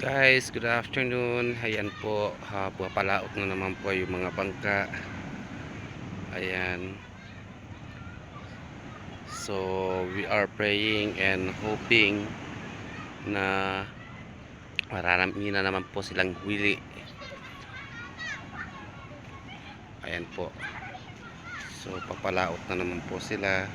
Guys, good afternoon. Ayan po, palaot na naman po yung mga bangka. Ayan. So, we are praying and hoping na marami na naman po silang huli. Ayan po. So, papalaot na naman po sila.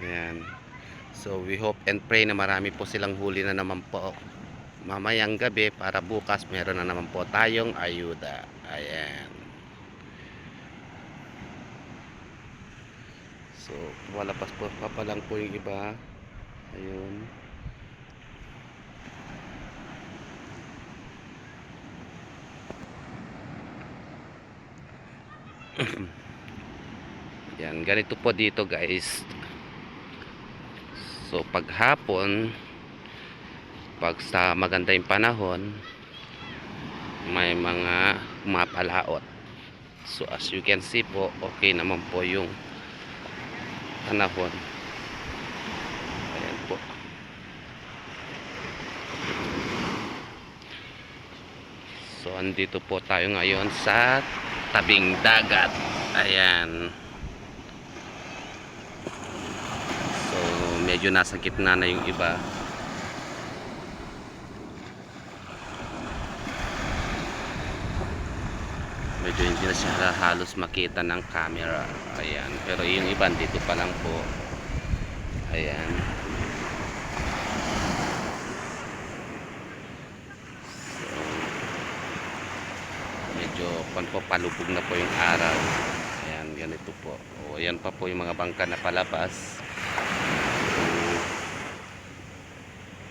Ayan. So, we hope and pray na marami po silang huli na naman po mamayang gabi para bukas meron na naman po tayong ayuda. Ayan. So, walapas po pa lang po yung iba. Ayun. Yan, ganito po dito guys. So paghapon, pag sa maganda yung panahon, may mga mapalaot. So as you can see po, okay naman po yung panahon. Ayan po. So andito po tayo ngayon sa tabing dagat. Ayan. So medyo nasa gitna na yung iba. Medyo hindi na siya halos makita ng camera. Ayan. Pero yung iba dito pa lang po. Ayan. So medyo palubog na po yung araw. Ayan, ganito po. O, ayan pa po yung mga bangka na palabas.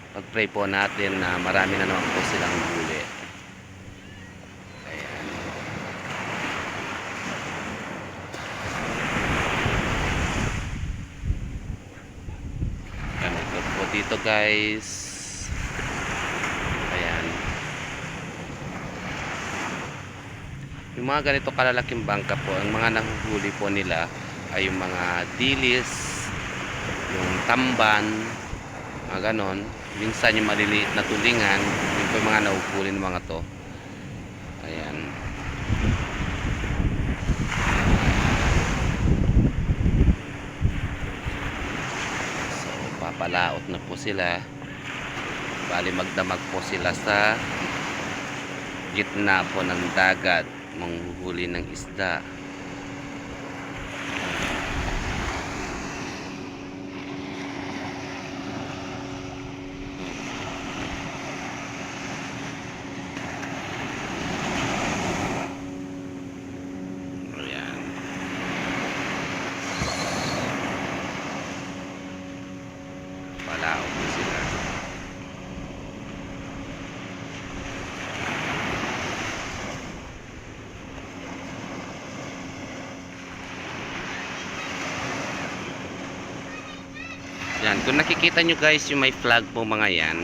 Pag-pray po natin na marami na naman po silang huli. Ayan. Ganito po dito guys. Ayan. Yung mga ganito kalalaking bangka po, ang mga nahuhuli po nila ay yung mga dilis, yung tamban, mga ganon. Minsan yung maliliit na tulingan, yun po yung mga nahuhuli ng mga to. Ayan. So papalaot na po sila. Bali magdamag po sila sa gitna po ng dagat, manghuhuli ng isda. Palaot na sila. Yan, kung nakikita nyo guys yung may flag po mga yan,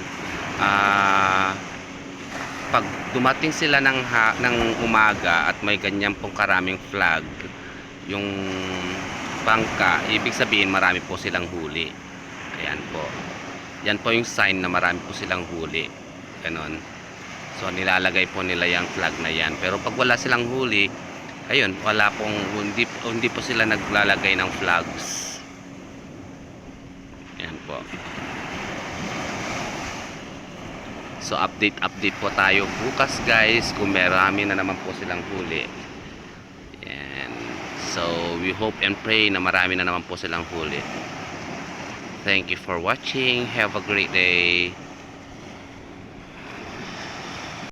pag dumating sila ng umaga at may ganyan pong karaming flag yung bangka, ibig sabihin marami po silang huli. Ayan po. Yan po yung sign na marami po silang huli. Ganon. So nilalagay po nila yung flag na yan. Pero pag wala silang huli, ayun, wala pong, hindi po sila naglalagay ng flags. Ayan po. So update po tayo bukas guys kung marami na naman po silang huli. Ayan. So we hope and pray na marami na naman po silang huli. Thank you for watching. Have a great day.